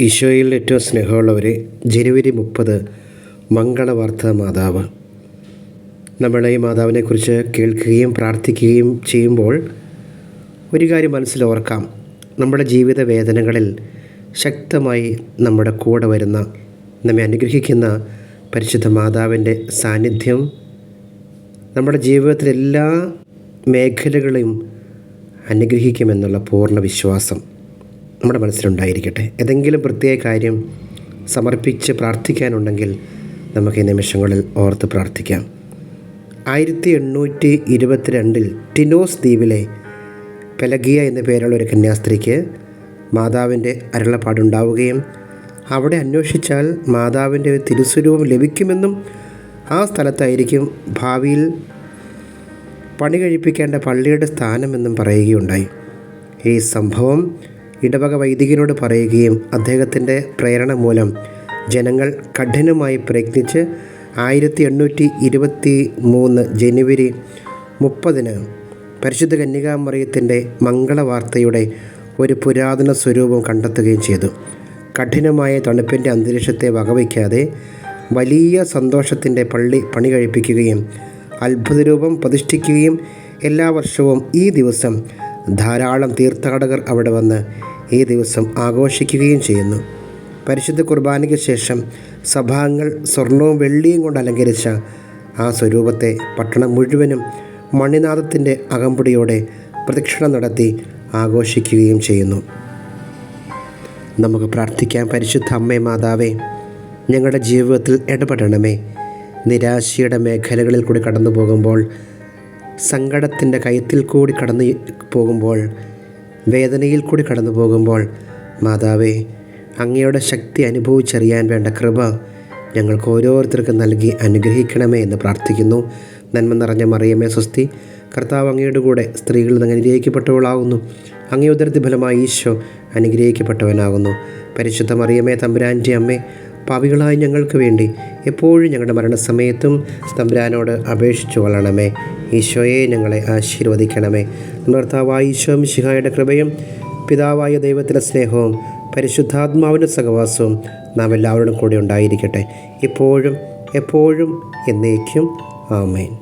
ഈശോയിൽ ഏറ്റവും സ്നേഹമുള്ളവരെ, ജനുവരി 30 മംഗളവാർത്ത മാതാവ്. നമ്മൾ ഈ മാതാവിനെക്കുറിച്ച് കേൾക്കുകയും പ്രാർത്ഥിക്കുകയും ചെയ്യുമ്പോൾ ഒരു കാര്യം മനസ്സിലോർക്കാം. നമ്മുടെ ജീവിത വേദനകളിൽ ശക്തമായി നമ്മുടെ കൂടെ വരുന്ന, നമ്മെ അനുഗ്രഹിക്കുന്ന പരിശുദ്ധ മാതാവിൻ്റെ സാന്നിധ്യം നമ്മുടെ ജീവിതത്തിലെല്ലാ മേഖലകളെയും അനുഗ്രഹിക്കുമെന്നുള്ള പൂർണ്ണ വിശ്വാസം നമ്മുടെ മനസ്സിലുണ്ടായിരിക്കട്ടെ. ഏതെങ്കിലും പ്രത്യേക കാര്യം സമർപ്പിച്ച് പ്രാർത്ഥിക്കാനുണ്ടെങ്കിൽ നമുക്ക് ഈ നിമിഷങ്ങളിൽ ഓർത്ത് പ്രാർത്ഥിക്കാം. 1822 ടിനോസ് ദ്വീപിലെ പെലഗിയ എന്ന പേരുള്ള ഒരു കന്യാസ്ത്രീക്ക് മാതാവിൻ്റെ അരുളപ്പാടുണ്ടാവുകയും അവിടെ അന്വേഷിച്ചാൽ മാതാവിൻ്റെ ഒരു തിരുസ്വരൂപം ലഭിക്കുമെന്നും ആ സ്ഥലത്തായിരിക്കും ഭാവിയിൽ പണി കഴിപ്പിക്കേണ്ട പള്ളിയുടെ സ്ഥാനമെന്നും പറയുകയുണ്ടായി. ഈ സംഭവം ഇടവക വൈദികനോട് പറയുകയും അദ്ദേഹത്തിൻ്റെ പ്രേരണ മൂലം ജനങ്ങൾ കഠിനമായി പ്രയത്നിച്ച് 1823 ജനുവരി 30 പരിശുദ്ധ കന്യകാമറിയത്തിൻ്റെ മംഗളവാർത്തയുടെ ഒരു പുരാതന സ്വരൂപം കണ്ടെത്തുകയും ചെയ്തു. കഠിനമായ തണുപ്പിൻ്റെ അന്തരീക്ഷത്തെ വകവയ്ക്കാതെ വലിയ സന്തോഷത്തിൻ്റെ പള്ളി പണി കഴിപ്പിക്കുകയും അത്ഭുതരൂപം പ്രതിഷ്ഠിക്കുകയും എല്ലാ വർഷവും ഈ ദിവസം ധാരാളം തീർത്ഥാടകർ അവിടെ വന്ന് ഈ ദിവസം ആഘോഷിക്കുകയും ചെയ്യുന്നു. പരിശുദ്ധ കുർബാനയ്ക്ക് ശേഷം സഭാംഗങ്ങൾ സ്വർണവും വെള്ളിയും കൊണ്ട് അലങ്കരിച്ച ആ സ്വരൂപത്തെ പട്ടണം മുഴുവനും മണിനാദത്തിൻ്റെ അകമ്പടിയോടെ പ്രദക്ഷിണം നടത്തി ആഘോഷിക്കുകയും ചെയ്യുന്നു. നമുക്ക് പ്രാർത്ഥിക്കാം. പരിശുദ്ധ അമ്മേ മാതാവേ, ഞങ്ങളുടെ ജീവിതത്തിൽ ഇടപെടണമേ. നിരാശയുടെ മേഖലകളിൽ കൂടി കടന്നു പോകുമ്പോൾ, സങ്കടത്തിൻ്റെ കയത്തിൽ കൂടി കടന്നു പോകുമ്പോൾ, വേദനയിൽ കൂടി കടന്നു പോകുമ്പോൾ, മാതാവേ, അങ്ങയുടെ ശക്തി അനുഭവിച്ചറിയാൻ വേണ്ട കൃപ ഞങ്ങൾക്ക് ഓരോരുത്തർക്കും നൽകി അനുഗ്രഹിക്കണമേ എന്ന് പ്രാർത്ഥിക്കുന്നു. നന്മ നിറഞ്ഞ മറിയമേ സ്വസ്തി, കർത്താവ് അങ്ങയുടെ കൂടെ സ്ത്രീകളിൽ നിന്ന് അനുഗ്രഹിക്കപ്പെട്ടവളാകുന്നു. അങ്ങേ ഉദരത്തിൻ ഫലമായി ഈശോ അനുഗ്രഹിക്കപ്പെട്ടവനാകുന്നു. പരിശുദ്ധ മറിയമേ തമ്പുരാൻ്റെ അമ്മേ, പാപികളായ ഞങ്ങൾക്ക് വേണ്ടി എപ്പോഴും ഞങ്ങളുടെ മരണസമയത്തും തമ്പുരാനോട് അപേക്ഷിച്ചു കൊള്ളണമേ. ഈശോയെ ഞങ്ങളെ ആശീർവദിക്കണമേ. കർത്താവായ ഈശോ മിശിഹായുടെ കൃപയും പിതാവായ ദൈവത്തിൻ്റെ സ്നേഹവും പരിശുദ്ധാത്മാവിൻ്റെ സഹവാസവും നാം എല്ലാവരോടും കൂടി ഉണ്ടായിരിക്കട്ടെ, ഇപ്പോഴും എപ്പോഴും എന്നേക്കും. ആമേൻ.